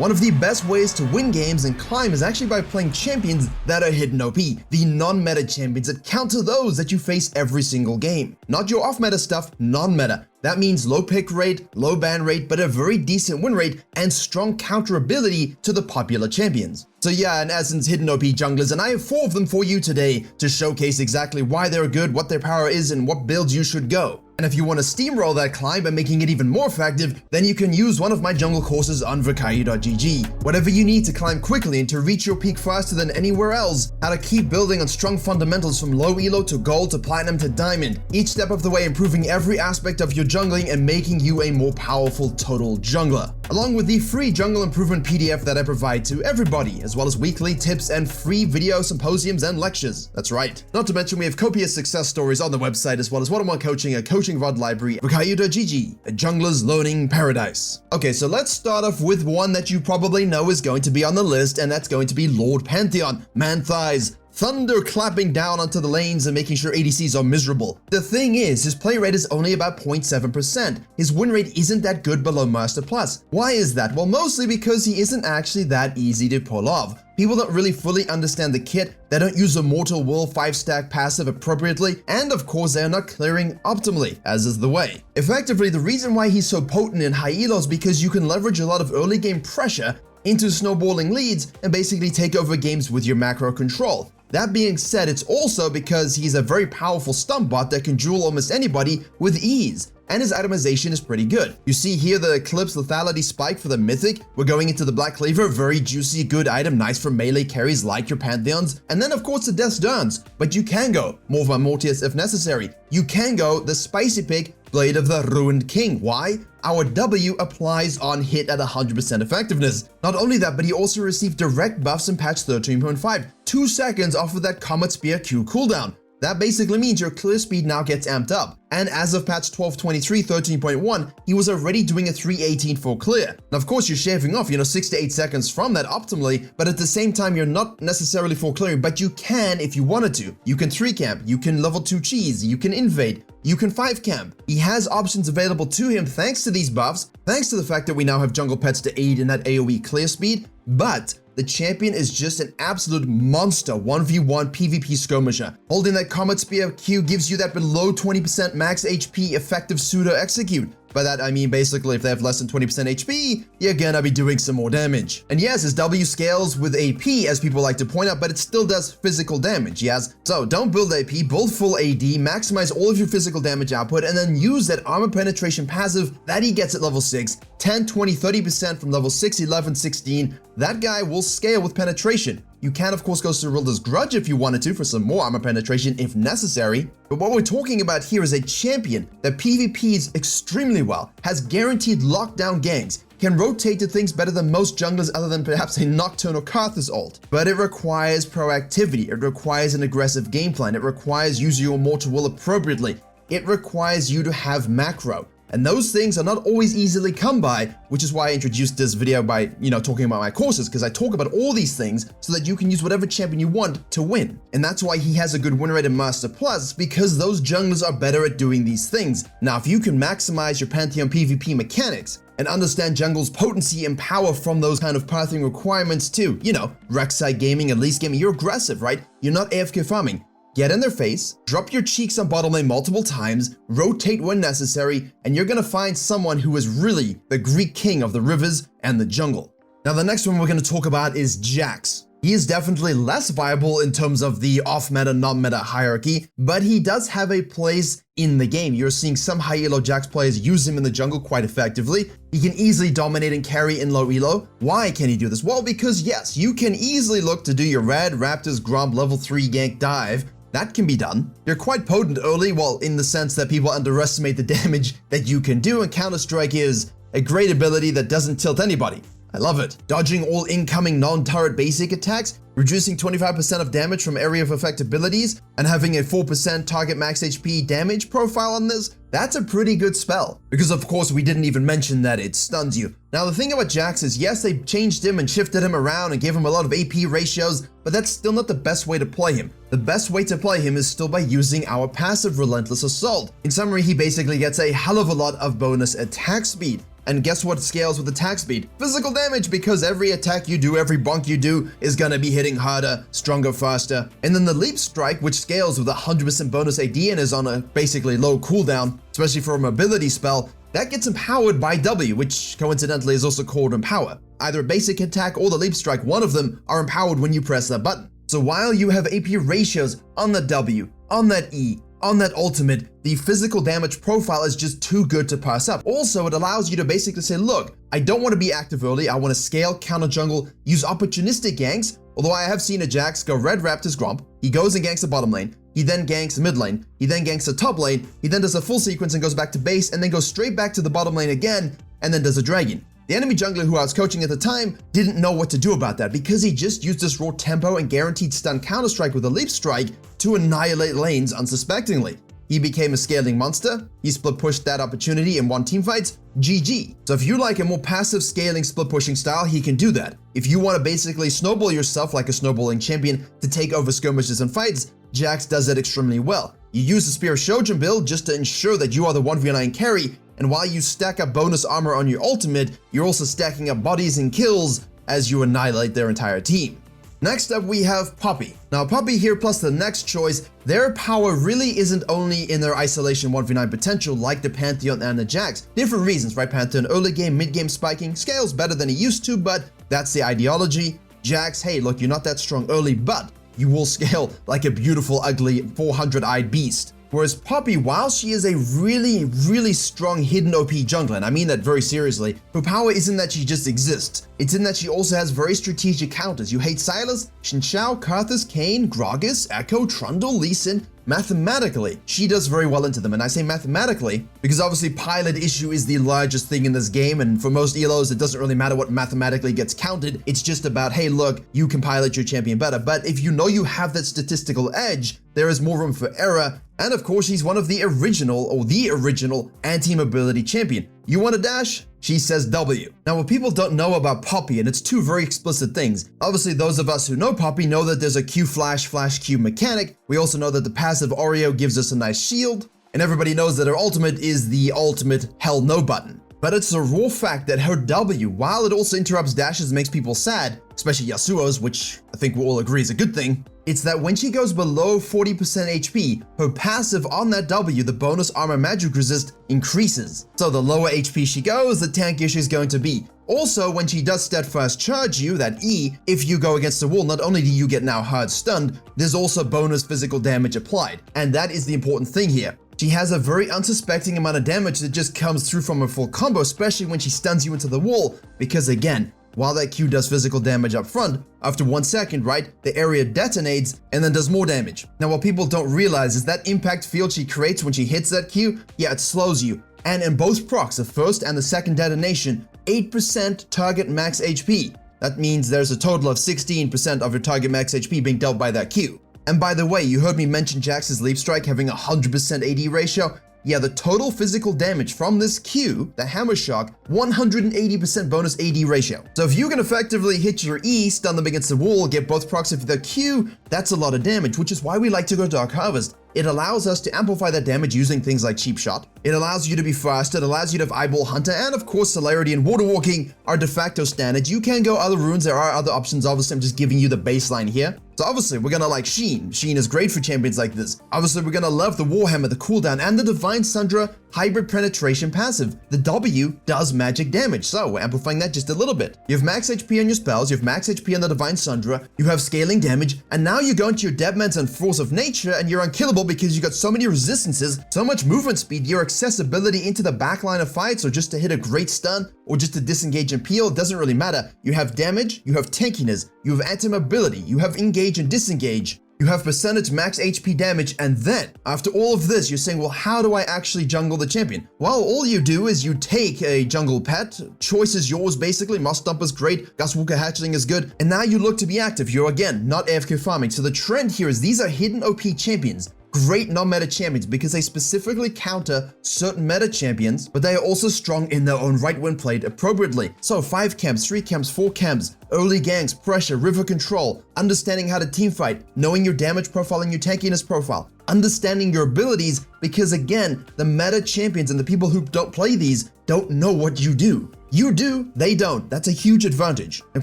One of the best ways to win games and climb is actually by playing champions that are hidden OP, the non-meta champions that counter those that you face every single game. Not your off-meta stuff, non-meta. That means low pick rate, low ban rate, but a very decent win rate and strong counter ability to the popular champions. So yeah, in essence, hidden OP junglers, and I have 4 of them for you today to showcase exactly why they're good, what their power is, and what builds you should go. And if you want to steamroll that climb by making it even more effective, then you can use one of my jungle courses on Virkayu.gg. Whatever you need to climb quickly and to reach your peak faster than anywhere else, how to keep building on strong fundamentals from low elo to gold to platinum to diamond, each step of the way improving every aspect of your jungling and making you a more powerful total jungler. Along with the free jungle improvement PDF that I provide to everybody, as well as weekly tips and free video symposiums and lectures. That's right. Not to mention we have copious success stories on the website, as well as one-on-one coaching, a coaching VOD library, Virkayu.gg, a jungler's learning paradise. Okay, so let's start off with one that you probably know is going to be on the list, and that's going to be Lord Pantheon, man thighs, thunder clapping down onto the lanes and making sure ADCs are miserable. The thing is, his play rate is only about 0.7%. His win rate isn't that good below Master Plus. Why is that? Well, mostly because he isn't actually that easy to pull off. People don't really fully understand the kit, they don't use a Mortal Will 5-stack passive appropriately, and of course they are not clearing optimally, as is the way. Effectively, the reason why he's so potent in high elo is because you can leverage a lot of early game pressure into snowballing leads and basically take over games with your macro control. That being said, it's also because he's a very powerful stun bot that can duel almost anybody with ease, and his itemization is pretty good. You see here the Eclipse Lethality Spike for the Mythic. We're going into the Black Cleaver, very juicy, good item, nice for melee carries like your Pantheons. And then of course the Death's Dance, but you can go Morpha Mortius if necessary. You can go the spicy pick, Blade of the Ruined King. Why? Our W applies on hit at 100% effectiveness. Not only that, but he also received direct buffs in patch 13.5, 2 seconds off of that Comet Spear Q cooldown. That basically means your clear speed now gets amped up. And as of patch 12.23, 13.1, he was already doing a 318 full clear. Now, of course, you're shaving off, 6 to 8 seconds from that optimally, but at the same time, you're not necessarily full clearing, but you can if you wanted to. You can 3 camp, you can level 2 cheese, you can invade, you can 5 camp. He has options available to him thanks to these buffs, thanks to the fact that we now have jungle pets to aid in that AoE clear speed, but the champion is just an absolute monster 1v1 PvP skirmisher. Holding that Comet Spear Q gives you that below 20% max HP effective pseudo execute. By that I mean basically if they have less than 20% HP, you're gonna be doing some more damage. And yes, his W scales with AP as people like to point out, but it still does physical damage, yes? So don't build AP, build full AD, maximize all of your physical damage output, and then use that armor penetration passive that he gets at level 6, 10, 20, 30% from level 6, 11, 16. That guy will scale with penetration. You can of course go Cyrilda's Grudge if you wanted to for some more armor penetration if necessary. But what we're talking about here is a champion that PvPs extremely well, has guaranteed lockdown ganks, can rotate to things better than most junglers other than perhaps a Nocturne or Karthus ult. But it requires proactivity, it requires an aggressive game plan, it requires using your Mortal Will appropriately, it requires you to have macro. And those things are not always easily come by, which is why I introduced this video by, talking about my courses, because I talk about all these things so that you can use whatever champion you want to win. And that's why he has a good win rate in Master Plus, because those junglers are better at doing these things. Now, if you can maximize your Pantheon PvP mechanics and understand jungle's potency and power from those kind of pathing requirements too, Rek'Sai gaming, Elise gaming, you're aggressive, right? You're not AFK farming. Get in their face, drop your cheeks on bottom lane multiple times, rotate when necessary, and you're gonna find someone who is really the Greek king of the rivers and the jungle. Now, the next one we're gonna talk about is Jax. He is definitely less viable in terms of the off-meta, non-meta hierarchy, but he does have a place in the game. You're seeing some high elo Jax players use him in the jungle quite effectively. He can easily dominate and carry in low elo. Why can he do this? Well, because yes, you can easily look to do your Red Raptors Gromp level 3 gank dive. That can be done. You're quite potent early, well, in the sense that people underestimate the damage that you can do, and Counter-Strike is a great ability that doesn't tilt anybody. I love it. Dodging all incoming non-turret basic attacks, reducing 25% of damage from area of effect abilities, and having a 4% target max HP damage profile on this, that's a pretty good spell. Because of course we didn't even mention that it stuns you. Now the thing about Jax is, yes, they changed him and shifted him around and gave him a lot of AP ratios, but that's still not the best way to play him. The best way to play him is still by using our passive Relentless Assault. In summary, he basically gets a hell of a lot of bonus attack speed. And guess what scales with attack speed? Physical damage, because every attack you do, every bonk you do is gonna be hitting harder, stronger, faster. And then the leap strike, which scales with 100% bonus AD and is on a basically low cooldown, especially for a mobility spell, that gets empowered by W, which coincidentally is also called Empower. Either a basic attack or the leap strike, one of them are empowered when you press that button. So while you have AP ratios on that W, on that E, on that ultimate, the physical damage profile is just too good to pass up. Also, it allows you to basically say, look, I don't want to be active early, I want to scale, counter jungle, use opportunistic ganks, although I have seen a Jax go red Raptor's Gromp, he goes and ganks the bottom lane, he then ganks the mid lane, he then ganks the top lane, he then does a full sequence and goes back to base, and then goes straight back to the bottom lane again, and then does a dragon. The enemy jungler who I was coaching at the time didn't know what to do about that because he just used this raw tempo and guaranteed stun counter-strike with a leap strike to annihilate lanes unsuspectingly. He became a scaling monster, he split pushed that opportunity and won teamfights, GG. So if you like a more passive scaling split pushing style, he can do that. If you want to basically snowball yourself like a snowballing champion to take over skirmishes and fights, Jax does it extremely well. You use the Spear of Shojin build just to ensure that you are the 1v9 carry, and while you stack up bonus armor on your ultimate, you're also stacking up bodies and kills as you annihilate their entire team. Next up we have Poppy. Now Poppy here plus the next choice, their power really isn't only in their isolation 1v9 potential like the Pantheon and the Jax. Different reasons, right? Pantheon early game, mid game spiking, scales better than he used to, but that's the ideology. Jax, hey look, you're not that strong early, but you will scale like a beautiful, ugly 400-eyed beast. Whereas Poppy, while she is a really strong hidden OP jungler, and I mean that very seriously, her power isn't that she just exists. It's in that she also has very strategic counters. You hate Sylas, Xin Zhao, Karthus, Kayn, Gragas, Echo, Trundle, Lee Sin. Mathematically, she does very well into them, and I say mathematically because obviously pilot issue is the largest thing in this game, and for most ELOs it doesn't really matter what mathematically gets counted. It's just about, hey look, you can pilot your champion better. But if you know you have that statistical edge, there is more room for error, and of course she's one of the original anti-mobility champion. You want to dash? She says W. Now what people don't know about Poppy, and it's two very explicit things. Obviously those of us who know Poppy know that there's a Q flash Q mechanic. We also know that the passive Oreo gives us a nice shield. And everybody knows that her ultimate is the ultimate hell no button. But it's a raw fact that her W, while it also interrupts dashes and makes people sad, especially Yasuo's, which I think we all agree is a good thing, it's that when she goes below 40% HP, her passive on that W, the bonus armor magic resist, increases. So the lower HP she goes, the tankier she's going to be. Also, when she does steadfast charge you, that E, if you go against the wall, not only do you get now hard stunned, there's also bonus physical damage applied. And that is the important thing here. She has a very unsuspecting amount of damage that just comes through from her full combo, especially when she stuns you into the wall, because again, while that Q does physical damage up front, after 1 second, right, the area detonates and then does more damage. Now what people don't realize is that impact field she creates when she hits that Q, yeah, it slows you. And in both procs, the first and the second detonation, 8% target max HP. That means there's a total of 16% of your target max HP being dealt by that Q. And by the way, you heard me mention Jax's leap strike having a 100% AD ratio. Yeah, the total physical damage from this Q, the Hammer Shock, 180% bonus AD ratio. So if you can effectively hit your E, stun them against the wall, get both procs of the Q, that's a lot of damage, which is why we like to go Dark Harvest. It allows us to amplify that damage using things like Cheap Shot. It allows you to be faster, it allows you to have Eyeball Hunter, and of course Celerity and Water Walking are de facto standards. You can go other runes, there are other options, obviously I'm just giving you the baseline here. So obviously we're gonna like Sheen. Sheen is great for champions like this. Obviously we're gonna love the Warhammer, the cooldown, and the Divine Sundra Hybrid Penetration passive. The W does magic damage, so we're amplifying that just a little bit. You have max HP on your spells, you have max HP on the Divine Sundra, you have scaling damage, and now you go into your Deadman's and Force of Nature and you're unkillable because you got so many resistances, so much movement speed, your accessibility into the backline of fights, or just to hit a great stun, or just to disengage and peel, it doesn't really matter. You have damage, you have tankiness, you have anti-mobility, you have engage and disengage, you have percentage max HP damage, and then, after all of this, you're saying, well, how do I actually jungle the champion? Well, all you do is you take a jungle pet, choice is yours basically, Moss Stomp is great, Guswalker Hatchling is good, and now you look to be active. You're again, not AFK farming. So the trend here is these are hidden OP champions. Great non-meta champions because they specifically counter certain meta champions, but they are also strong in their own right when played appropriately. So 5 camps, 3 camps, 4 camps, early ganks, pressure, river control, understanding how to team fight, knowing your damage profile and your tankiness profile, understanding your abilities, because again, the meta champions and the people who don't play these don't know what you do. You do, they don't. That's a huge advantage. And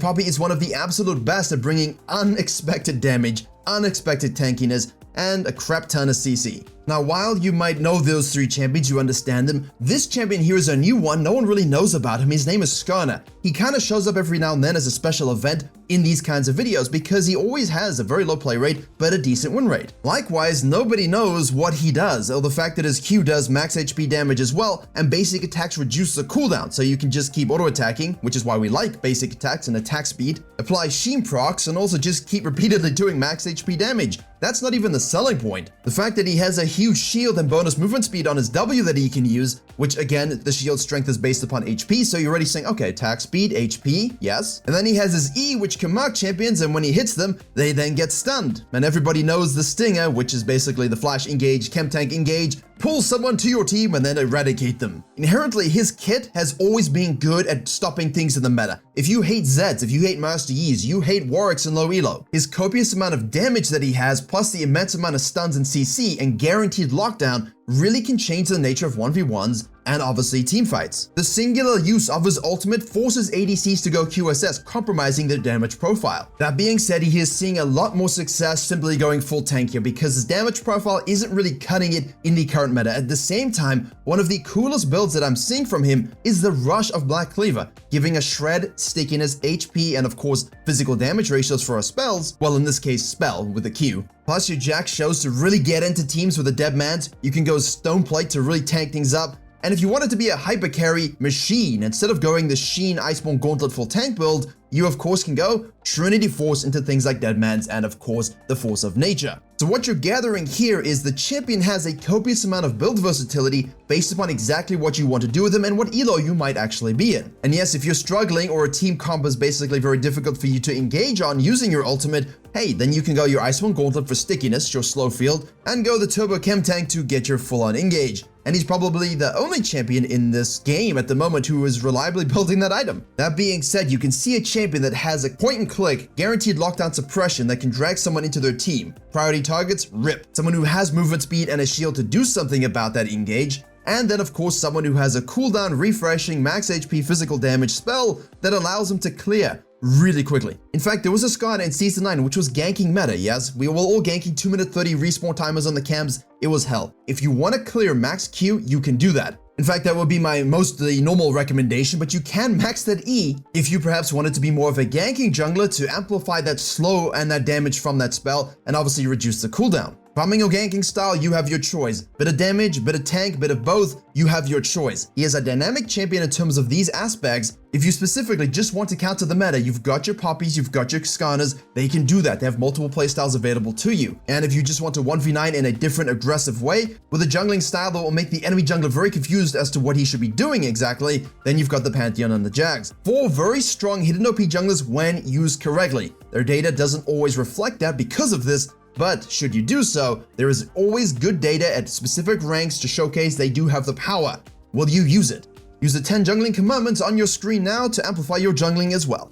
Poppy is one of the absolute best at bringing unexpected damage, unexpected tankiness, and a crap ton of CC. Now, while you might know those three champions, you understand them, this champion here is a new one. No one really knows about him. His name is SKARNER. He kind of shows up every now and then as a special event in these kinds of videos because he always has a very low play rate, but a decent win rate. Likewise, nobody knows what he does, or the fact that his Q does max HP damage as well, and basic attacks reduce the cooldown, so you can just keep auto-attacking, which is why we like basic attacks and attack speed, apply Sheen procs, and also just keep repeatedly doing max HP damage. That's not even the selling point. The fact that he has a huge shield and bonus movement speed on his W that he can use, which again, the shield strength is based upon HP, so you're already saying, okay, attack speed, HP, yes. And then he has his E, which can mark champions, and when he hits them, they then get stunned. And everybody knows the Stinger, which is basically the flash engage, chem tank engage, pull someone to your team and then eradicate them. Inherently, his kit has always been good at stopping things in the meta. If you hate Zeds, if you hate Master Yis, you hate Warwicks and low elo, his copious amount of damage that he has, plus the immense amount of stuns and CC and guaranteed lockdown, really can change the nature of 1v1s and obviously teamfights. The singular use of his ultimate forces ADCs to go QSS, compromising their damage profile. That being said, he is seeing a lot more success simply going full tank here because his damage profile isn't really cutting it in the current meta. At the same time, one of the coolest builds that I'm seeing from him is the Rush of Black Cleaver, giving a shred, stickiness, HP, and of course, physical damage ratios for our spells, well in this case, spell with a Q. Plus your Jack shows to really get into teams with the dead mans, you can go Stone Plate to really tank things up, and if you want it to be a hyper carry machine, instead of going the Sheen Iceborne Gauntlet full tank build, you of course can go Trinity Force into things like Deadman's and of course the Force of Nature. So what you're gathering here is the champion has a copious amount of build versatility based upon exactly what you want to do with him and what elo you might actually be in. And yes, if you're struggling or a team comp is basically very difficult for you to engage on using your ultimate, hey, then you can go your Iceborne Gauntlet for stickiness, your slow field, and go the Turbo Chem Tank to get your full-on engage. And he's probably the only champion in this game at the moment who is reliably building that item. That being said, you can see a champion that has a point-and-click, guaranteed lockdown suppression that can drag someone into their team. Priority targets, rip. Someone who has movement speed and a shield to do something about that engage. And then of course someone who has a cooldown, refreshing, max HP physical damage spell that allows him to clear really quickly. In fact, there was a SKARNER in Season 9 which was ganking meta, yes? We were all ganking 2-minute 30 respawn timers on the cams. It was hell. If you want to clear max Q, you can do that. In fact, that would be my mostly normal recommendation, but you can max that E if you perhaps wanted to be more of a ganking jungler to amplify that slow and that damage from that spell and obviously reduce the cooldown. Farming or ganking style, you have your choice. Bit of damage, bit of tank, bit of both, you have your choice. He is a dynamic champion in terms of these aspects. If you specifically just want to counter the meta, you've got your Poppies, you've got your SKARNERs, they can do that. They have multiple playstyles available to you. And if you just want to 1v9 in a different aggressive way, with a jungling style that will make the enemy jungler very confused as to what he should be doing exactly, then you've got the Pantheon and the Jags. 4 very strong hidden OP junglers when used correctly. Their data doesn't always reflect that because of this, but should you do so, there is always good data at specific ranks to showcase they do have the power. Will you use it? Use the 10 jungling commandments on your screen now to amplify your jungling as well.